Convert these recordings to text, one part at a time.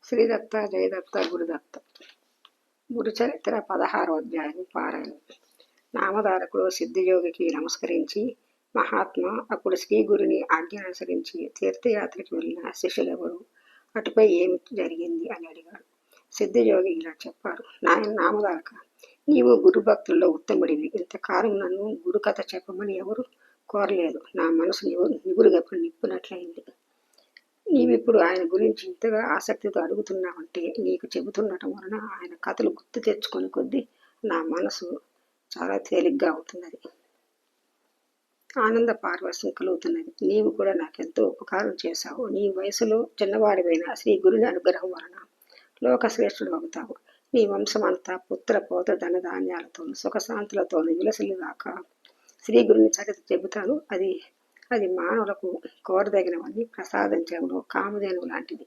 శ్రీదత్త జయదత్త గురుదత్త. గురు చరిత్ర 16వ అధ్యాయం పారాయణం. నామధారకుడు సిద్ధియోగికి నమస్కరించి, మహాత్మా, అప్పుడు శ్రీ గురుని ఆజ్ఞానుసరించి తీర్థయాత్రకి వెళ్ళిన శిష్యులెవరు, అటుపై ఏమి జరిగింది అని అడిగాడు. సిద్ధియోగి ఇలా చెప్పారు. నాయన నామధారక, నీవు గురుభక్తుల్లో ఉత్తముడివి. ఇంతకాలం నన్ను గురుకథ చెప్పమని ఎవరు కోరలేదు. నా మనసు నిగురుగా నిప్పునట్లయింది. నీవిప్పుడు ఆయన గురించి ఇంతగా ఆసక్తితో అడుగుతున్నావంటే నీకు చెబుతుండటం వలన ఆయన కథలు గుర్తు తెచ్చుకొని కొద్దీ నా మనసు చాలా తేలిగ్గా అవుతున్నది, ఆనంద పారవశ్యం కలుగుతున్నది. నీవు కూడా నాకెంతో ఉపకారం చేశావు. నీ వయసులో చిన్నవాడివైన శ్రీ గురుని అనుగ్రహం వలన లోకశ్రేష్ఠుడు అవుతావు. నీ వంశమంతా పుత్ర పౌత్ర ధనధాన్యాలతోనూ సుఖశాంతులతోనూ విలసిల్లుగాక. శ్రీ గురుని చరిత్ర చెబుతాను. అది మానవులకు కోరదగినవన్నీ ప్రసాదించడంలో కామధేనువు లాంటిది.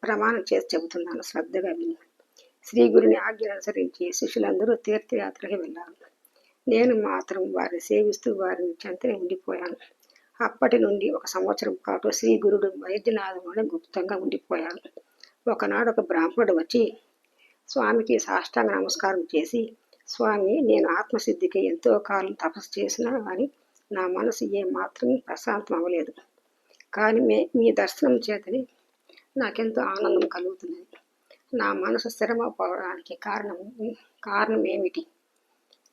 ప్రమాణం చేసి చెబుతున్నాను, శ్రద్ధగా విని. శ్రీ గురుని ఆజ్ఞ అనుసరించి శిష్యులందరూ తీర్థయాత్రకి వెళ్ళారు. నేను మాత్రం వారిని సేవిస్తూ వారిని చెంతనే ఉండిపోయాను. అప్పటి నుండి 1 సంవత్సరం పాటు శ్రీ గురుడు వైద్యనాథంలోనే గుప్తంగా ఉండిపోయాను. ఒకనాడు ఒక బ్రాహ్మణుడు వచ్చి స్వామికి సాష్టాంగ నమస్కారం చేసి, స్వామి, నేను ఆత్మసిద్ధికి ఎంతో కాలం తపస్సు చేసినా కానీ నా మనసు ఏమాత్రం ప్రశాంతం అవ్వలేదు. కానీ మీ దర్శనం చేతని నాకెంతో ఆనందం కలుగుతున్నది. నా మనసు స్థిరమైపోవడానికి కారణం ఏమిటి?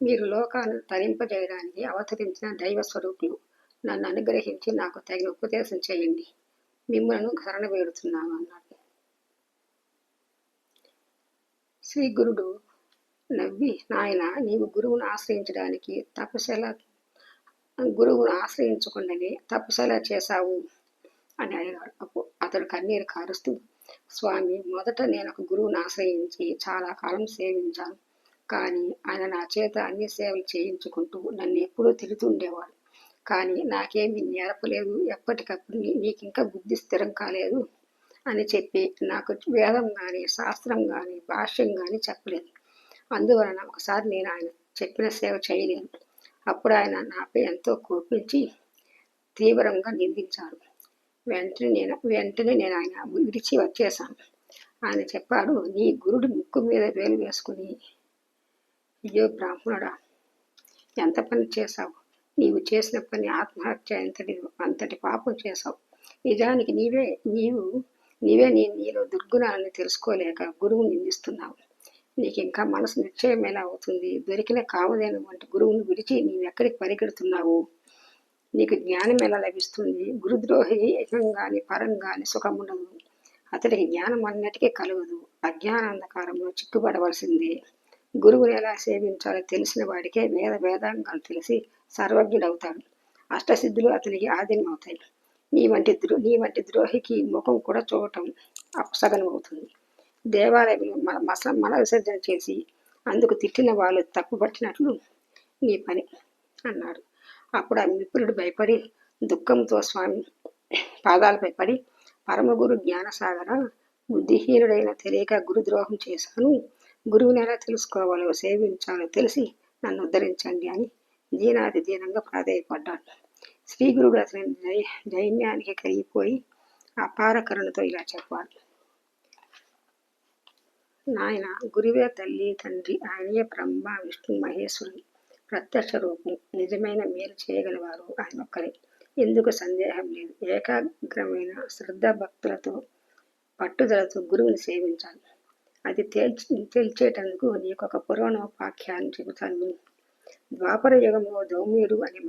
మీరు లోకాన్ని తరింపజేయడానికి అవతరించిన దైవ స్వరూపులు. నన్ను అనుగ్రహించి నాకు తగిన ఉపదేశం చేయండి. మిమ్మల్ని శరణ వేడుతున్నాను అన్నాడు. శ్రీ గురుడు నవ్వి, నాయన, నీవు గురువును ఆశ్రయించకుండానే తపస్సెలా చేశావు అని అడిగాడు. అతడు కన్నీరు కారుస్తూ, స్వామి, మొదట నేను ఒక గురువును ఆశ్రయించి చాలా కాలం సేవించాను. కానీ ఆయన నా చేత అన్ని సేవలు చేయించుకుంటూ నన్ను ఎప్పుడూ తిడుతుండేవాడు. కానీ నాకేమీ నేర్పలేదు. ఎప్పటికప్పుడు నీకింకా బుద్ధి స్థిరం కాలేదు అని చెప్పి నాకు వేదం కానీ శాస్త్రం కానీ భాష్యం కానీ చెప్పలేదు. అందువలన ఒకసారి నేను ఆయన చెప్పిన సేవ చేయలేను. అప్పుడు ఆయన నాపై ఎంతో కోపించి తీవ్రంగా నిందించారు. వెంటనే నేను ఆయన విడిచి వచ్చేశాను. ఆయన చెప్పాడు, నీ గురుడి ముక్కు మీద వేలు వేసుకుని, అయ్యో బ్రాహ్మణుడా, ఎంత పని చేశావు? నీవు చేసిన పని ఆత్మహత్య అంతటి పాపం చేశావు. నిజానికి నీవే నీలో దుర్గుణాలను తెలుసుకోలేక గురువు నిందిస్తున్నావు. నీకు ఇంకా మనసు నిశ్చయం ఎలా అవుతుంది? దొరికిన కామధేను వంటి గురువును విడిచి నీవెక్కడికి పరిగెడుతున్నావు? నీకు జ్ఞానం ఎలా లభిస్తుంది? గురుద్రోహి యజంగాని పరంగాని సుఖముండదు. అతడికి జ్ఞానం అన్నిటికీ కలగదు. అజ్ఞానాంధకారంలో చిక్కుపడవలసిందే. గురువుని ఎలా సేవించాలో తెలిసిన వాడికే వేదాంగాలు తెలిసి సర్వజ్ఞుడవుతాడు. అష్టసిద్ధులు అతనికి ఆధీనమవుతాయి. నీ వంటి ద్రోహికి ముఖం కూడా చూడటం అపసగనం అవుతుంది. దేవాలయంలో మల విసర్జన చేసి అందుకు తిట్టిన వాళ్ళు తప్పుపట్టినట్లు నీ పని అన్నాడు. అప్పుడు ఆ మిత్రుడు భయపడి దుఃఖంతో స్వామి పాదాలపై పడి, పరమగురు జ్ఞానసాగర, బుద్ధిహీనుడైన తెలియక గురుద్రోహం చేశాను. గురువుని ఎలా తెలుసుకోవాలో సేవించాలో తెలిసి నన్ను ఉద్ధరించండి అని దీనాది దీనంగా ప్రాధేయపడ్డాడు. శ్రీగురుడు అతని దైన్యానికి కలిగిపోయి అపార కరుణతో ఇలా చెప్పాడు. నాయన, గురువే తల్లి తండ్రి. ఆయనే బ్రహ్మ విష్ణు మహేశ్వరుని ప్రత్యక్ష రూపం. నిజమైన మేలు చేయగలవారు ఆయన ఒక్కరే. ఎందుకు సందేహం లేదు. ఏకాగ్రమైన శ్రద్ధ భక్తులతో పట్టుదలతో గురువుని సేవించాలి. అది తేల్చేటందుకు నీకు ఒక పురాణోపాఖ్యానం చెబుతాను విను. ద్వాపర యుగంలో దౌమ్యుడు అనే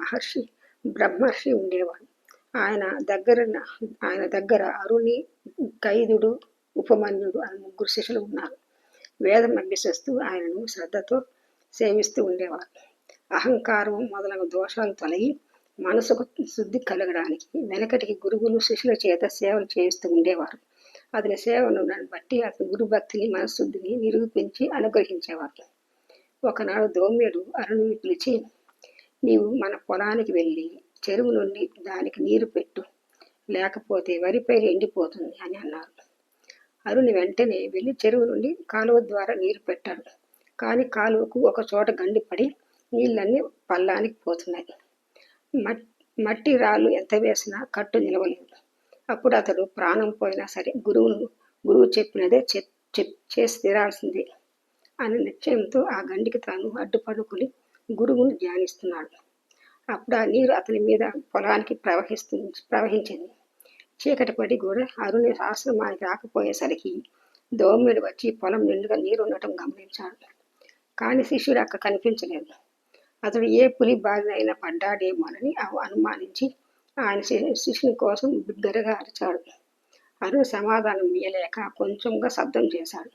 బ్రహ్మర్షి ఉండేవాడు. ఆయన దగ్గర అరుణి, కైదుడు, ఉపమన్యుడు అని 3 శిష్యులు ఉన్నారు. వేదం అభ్యసిస్తూ ఆయనను శ్రద్ధతో సేవిస్తూ ఉండేవారు. అహంకారం మొదలగు దోషాలు తొలగి మనసుకు శుద్ధి కలగడానికి వెనకటికి గురువులు శిష్యుల చేత సేవలు చేయిస్తూ ఉండేవారు. అతని సేవను బట్టి అతని గురుభక్తిని మనశుద్ధిని నిరూపించి అనుగ్రహించేవారు. ఒకనాడు దౌమ్యుడు అరుణుని పిలిచి, నీవు మన పొలానికి వెళ్ళి చెరువు నుండి దానికి నీరు పెట్టు, లేకపోతే వరి పైరు ఎండిపోతుంది అని అన్నారు. అరుణి వెంటనే వెళ్ళి చెరువు నుండి కాలువ ద్వారా నీరు పెట్టాడు. కానీ కాలువకు ఒక చోట గండిపడి నీళ్ళన్నీ పల్లానికి పోతున్నాయి. మట్టి రాళ్ళు ఎంత వేసినా కట్టు నిలవలేదు. అప్పుడు అతడు ప్రాణం పోయినా సరే గురువును గురువు చెప్పినదే చేసి తీరాల్సిందే అనే నిశ్చయంతో ఆ గండికి తాను అడ్డుపడుకుని గురువును ధ్యానిస్తున్నాడు. అప్పుడు ఆ నీరు అతని మీద పొలానికి ప్రవహించింది. చీకటి పడి కూడా అరుణి ఆశ్రమానికి రాకపోయేసరికి దోమిడి వచ్చి పొలం నిండుగా నీరు ఉండటం గమనించాడు. కానీ శిష్యుడు అక్కడ కనిపించలేదు. అతడు ఏ పులి బారినైనా పడ్డాడేమోనని అనుమానించి ఆయన శిష్యుని కోసం బిగ్గరగా అరిచాడు. అరుణ్ సమాధానం ఇయ్యలేక కొంచెంగా శబ్దం చేశాడు.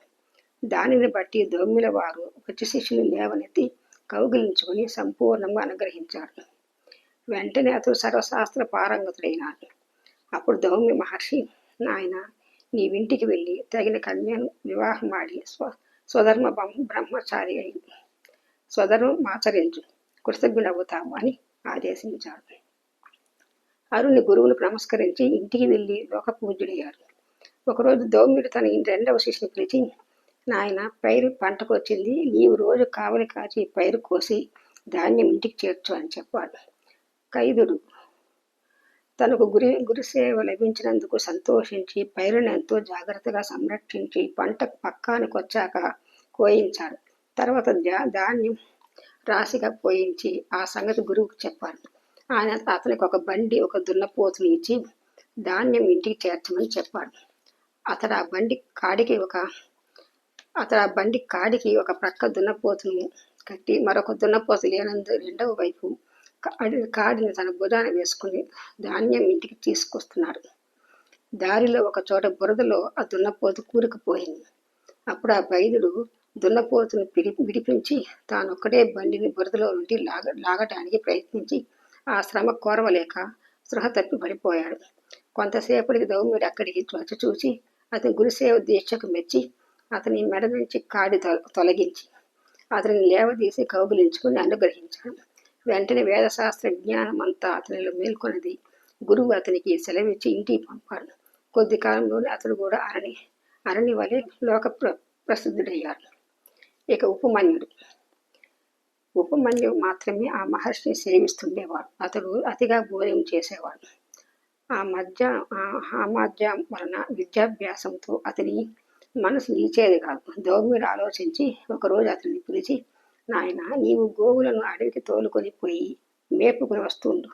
దానిని బట్టి దొమ్మిల వారు వచ్చి శిష్యుని లేవనెత్తి కౌగిలించుకుని సంపూర్ణంగా అనుగ్రహించాడు. వెంటనే అతడు సర్వశాస్త్ర పారంగతుడైనాడు. అప్పుడు దౌమ్య మహర్షి, నాయన, నీవింటికి వెళ్ళి తగిన కన్యను వివాహమాడి స్వధర్మ బ్రహ్మచారి అయి స్వధర్మమాచరించు, కృతజ్ఞుడవుతావు అని ఆదేశించాడు. అరుణి గురువులకు నమస్కరించి ఇంటికి వెళ్ళి లోకపూజ్యుడయ్యాడు. ఒకరోజు దౌమ్యుడు తన రెండవ శిష్యుని పిలిచి, నాయన, పైరు పంటకు వచ్చింది, నీవు రోజు కావలి కాచి పైరు కోసి ధాన్యం ఇంటికి చేర్చు అని చెప్పాడు. కైదుడు తనకు గురుసేవ లభించినందుకు సంతోషించి పైరును ఎంతో జాగ్రత్తగా సంరక్షించి పంట పక్కానికి వచ్చాక కోయించాడు. తర్వాత ధాన్యం రాశిగా పోయించి ఆ సంగతి గురువుకు చెప్పాడు. ఆయన అతనికి ఒక బండి, ఒక దున్నపోతుని ఇచ్చి ధాన్యం ఇంటికి చేర్చమని చెప్పాడు. అతడు ఆ బండి కాడికి ఒక ప్రక్క దున్నపోతును కట్టి మరొక దున్నపోతు లేనందు రెండవ వైపు కాడిని తన భుజాన వేసుకుని ధాన్యం ఇంటికి తీసుకొస్తున్నాడు. దారిలో ఒక చోట బురదలో ఆ దున్నపోతు కూరుకుపోయింది. అప్పుడు ఆ వైద్యుడు దున్నపోతును విడిపించి తానొక్కడే బండిని బురదలో నుండి లాగటానికి ప్రయత్నించి ఆ శ్రమ కోరవలేక స్పృహ తప్పి పడిపోయాడు. కొంతసేపటికి దౌమ్యుడు అక్కడికి వచ్చి చూసి అతని గురుసేవ దీక్షకు మెచ్చి అతని మెడ నుంచి కాడి తొలగించి అతని లేవదీసి కౌగిలించుకుని అనుగ్రహించాడు. వెంటనే వేదశాస్త్ర జ్ఞానం అంతా అతనిలో మేల్కొన్నది. గురువు అతనికి సెలవిచ్చి ఇంటికి పంపాడు. కొద్ది కాలంలోనే అతడు కూడా అరణి వలె లోక ప్రసిద్ధుడయ్యాడు. ఇక ఉపమన్యుడు మాత్రమే ఆ మహర్షిని సేవిస్తుండేవాడు. అతడు అతిగా భోజనం చేసేవాడు. ఆ మధ్య వలన విద్యాభ్యాసంతో అతని మనసు నిలిచేది కాదు. దౌమ్యుడు ఆలోచించి ఒకరోజు అతన్ని పిలిచి, నాయన, నీవు గోవులను అడవికి తోలుకొని పోయి మేపుకుని వస్తుండు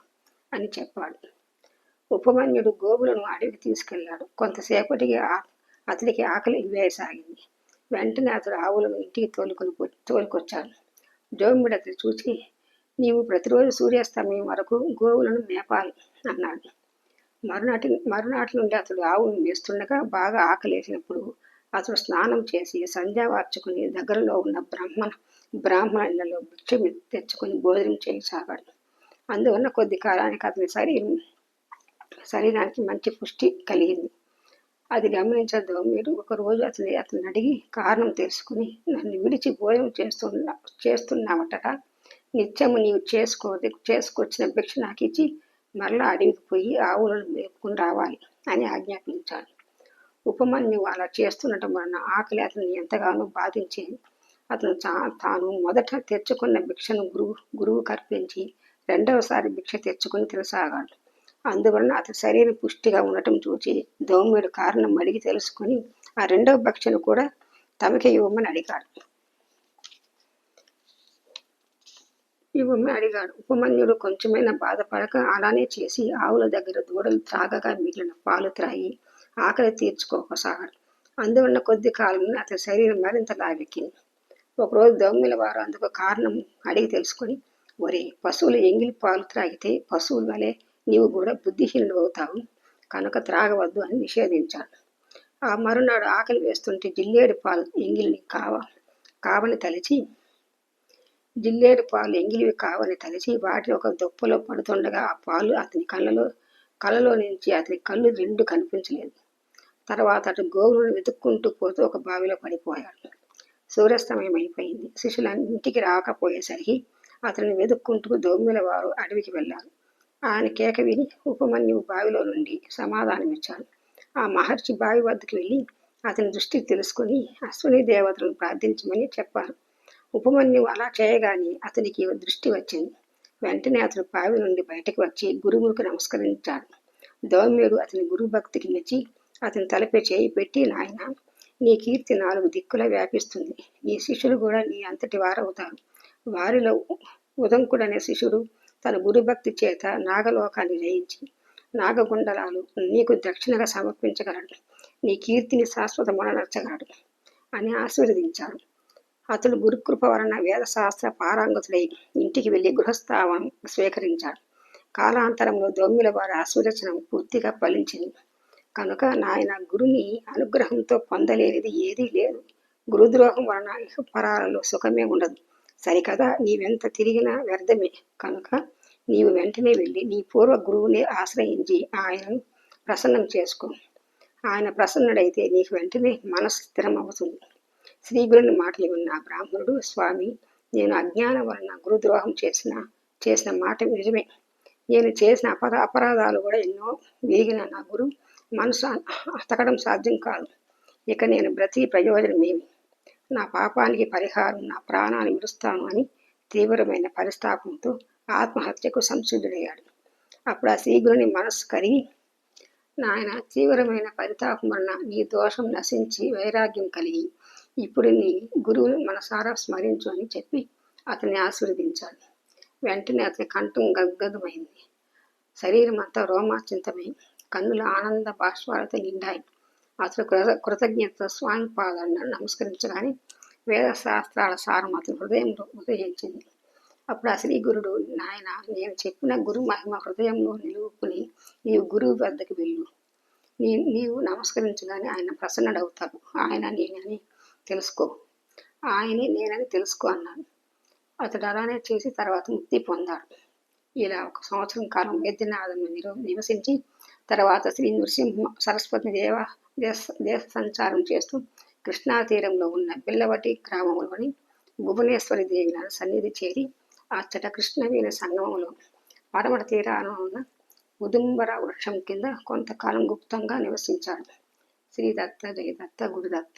అని చెప్పాడు. ఉపమన్యుడు గోవులను అడవికి తీసుకెళ్లాడు. కొంతసేపటికి అతడికి ఆకలి వేయసాగింది. వెంటనే అతడు ఆవులను ఇంటికి తోలుకొచ్చాడు. దౌమ్యుడు అతను చూసి, నీవు ప్రతిరోజు సూర్యాస్తమయం వరకు గోవులను మేపాలి అన్నాడు. మరునాటి నుండి అతడు ఆవును మేస్తుండగా బాగా ఆకలేసినప్పుడు అతడు స్నానం చేసి సంధ్యావార్చుకుని దగ్గరలో ఉన్న బ్రాహ్మణ ఇళ్లలో భిక్ష తెచ్చుకుని భోజనం చేయసాగాడు. అందువల్ల కొద్ది కాలానికి అతని శరీరానికి మంచి పుష్టి కలిగింది. అది గమనించిన దౌమ్యుడు ఒకరోజు అతన్ని అడిగి కారణం తెలుసుకుని, నన్ను విడిచి భోజనం చేస్తున్నావట, నిత్యము నీవు చేసుకొచ్చిన భిక్ష నాకు ఇచ్చి మరలా అడవికి పోయి ఆవులను మేపుకుని రావాలి అని ఆజ్ఞాపించాడు. ఉపమన్యువు అలా చేస్తుండటం వలన ఆకలి అతన్ని ఎంతగానో బాధించేది. అతను తాను మొదట తెచ్చుకున్న భిక్షను గురువు కర్పించి రెండవసారి భిక్ష తెచ్చుకుని తినసాగాడు. అందువలన అతని శరీరం పుష్టిగా ఉండటం చూసి దౌమ్యుడు కారణం అడిగి తెలుసుకుని ఆ రెండవ భిక్షను కూడా తమకే ఇవ్వమని అడిగాడు. ఉపమన్యుడు కొంచెమైనా బాధపడక అలానే చేసి ఆవుల దగ్గర దూడలు త్రాగగా మిగిలిన పాలు త్రాగి ఆకలి తీర్చుకోసాగాడు. అందువలన కొద్ది కాలంలో అతని శరీరం మరింత లావెక్కింది. ఒకరోజు దౌమ్యుల వారు అందుకు కారణం అడిగి తెలుసుకుని, ఒరే, పశువులు ఎంగిలి పాలు త్రాగితే పశువుల వలె నీవు కూడా బుద్ధిహీనుడు అవుతావు, కనుక త్రాగవద్దు అని నిషేధించాడు. ఆ మరునాడు ఆకలి వేస్తుంటే జిల్లేడు పాలు ఎంగిలివి కావని తలిచి వాటిని ఒక దుప్పలో పడుతుండగా ఆ పాలు అతని కళ్ళలో నుంచి అతని కళ్ళు రెండు కనిపించలేదు. తర్వాత అటు గోవులను వెతుక్కుంటూ పోతూ ఒక బావిలో పడిపోయాడు. సూర్యాస్తమయం అయిపోయింది. శిష్యులంటికి రాకపోయేసరికి అతన్ని వెతుక్కుంటూ దౌమ్యుల వారు అడవికి వెళ్ళారు. ఆయన కేక విని ఉపమన్యువు బావిలో నుండి సమాధానమిచ్చాడు. ఆ మహర్షి బావి వద్దకు వెళ్ళి అతని దృష్టికి తెలుసుకుని అశ్విని దేవతలను ప్రార్థించమని చెప్పారు. ఉపమన్యువు అలా చేయగానే అతనికి దృష్టి వచ్చింది. వెంటనే అతను బావి నుండి బయటకు వచ్చి గురువులకు నమస్కరించాడు. దౌమ్యుడు అతని గురుభక్తికి మెచ్చి అతని తలపై చేయి పెట్టి, నాయన, నీ కీర్తి 4 దిక్కులా వ్యాపిస్తుంది. నీ శిష్యులు కూడా నీ అంతటి వారవుతారు. వారిలో ఉదంకుడనే శిష్యుడు తన గురుభక్తి చేత నాగలోకాన్ని జయించి నాగగుండలాలు నీకు దక్షిణగా సమర్పించగలడు. నీ కీర్తిని శాశ్వత మొనర్చగలడు అని ఆశీర్వదించాడు. అతడు గురుకృప వలన వేదశాస్త్ర పారంగతుడై ఇంటికి వెళ్లి గృహస్థావనం స్వీకరించాడు. కాలాంతరంలో దౌమ్యుల వారి ఆశీర్వచనం పూర్తిగా ఫలించింది. కనుక నాయన, గురుని అనుగ్రహంతో పొందలేనిది ఏదీ లేదు. గురుద్రోహం వలన ఇహపరాలలో సుఖమే ఉండదు. సరికదా, నీవెంత తిరిగినా వ్యర్థమే. కనుక నీవు వెంటనే వెళ్ళి నీ పూర్వ గురువుని ఆశ్రయించి ఆయనను ప్రసన్నం చేసుకో. ఆయన ప్రసన్నుడైతే నీకు వెంటనే మనస్సు స్థిరమవుతుంది. శ్రీగురుని మాటలు విన్న బ్రాహ్మణుడు, స్వామి, నేను అజ్ఞానం వలన గురుద్రోహం చేసిన మాట నిజమే. నేను చేసిన అపరాధాలు కూడా ఎన్నో. విరిగిన నా గురు మనసు అతకడం సాధ్యం కాదు. ఇక నేను బ్రతికి ప్రయోజనమేమి? నా పాపానికి పరిహారం నా ప్రాణాన్ని విడుస్తాను అని తీవ్రమైన పరిస్తాపంతో ఆత్మహత్యకు సంసిద్ధుడయ్యాడు. అప్పుడు ఆ శ్రీగురుని మనస్సు కరిగి, నాయన, తీవ్రమైన పరితాపం వలన నీ దోషం నశించి వైరాగ్యం కలిగి ఇప్పుడు నీ గురువుని మనసారా స్మరించు అని చెప్పి అతన్ని ఆశీర్వదించాడు. వెంటనే అతని కంఠం గద్గదమైంది. శరీరం అంతా రోమాంచితమై కన్నుల ఆనంద బాష్పాలతో నిండాయి. అతడు కృతజ్ఞత స్వామి పాదాలను నమస్కరించగానే వేదశాస్త్రాల సారం అతని హృదయంలో ఉదయించింది. అప్పుడు ఆ శ్రీ గురుడు, నాయన, నేను చెప్పిన గురు మహిమ హృదయంలో నిలువుకుని నీవు గురువు వద్దకు వెళ్ళు. నీవు నమస్కరించగానే ఆయన ప్రసన్నుడవుతాడు. ఆయనే నేనని తెలుసుకో అన్నాడు. అతడు అలానే చేసి తర్వాత ముక్తి పొందాడు. ఇలా 1 సంవత్సరం కాలం వైద్యనాథంలో నివసించి తర్వాత శ్రీ నృసింహ సరస్వతి దేశ సంచారం చేస్తూ కృష్ణా తీరంలో ఉన్న బిల్లవటి గ్రామంలోని భువనేశ్వరి దేవి సన్నిధి చేరి అచ్చట కృష్ణవేణి సంగమంలో పడమట తీరాన ఉన్న ఉదుంబర వృక్షం కింద కొంతకాలం గుప్తంగా నివసించాడు. శ్రీ దత్త, జయ దత్త, గురుదత్త.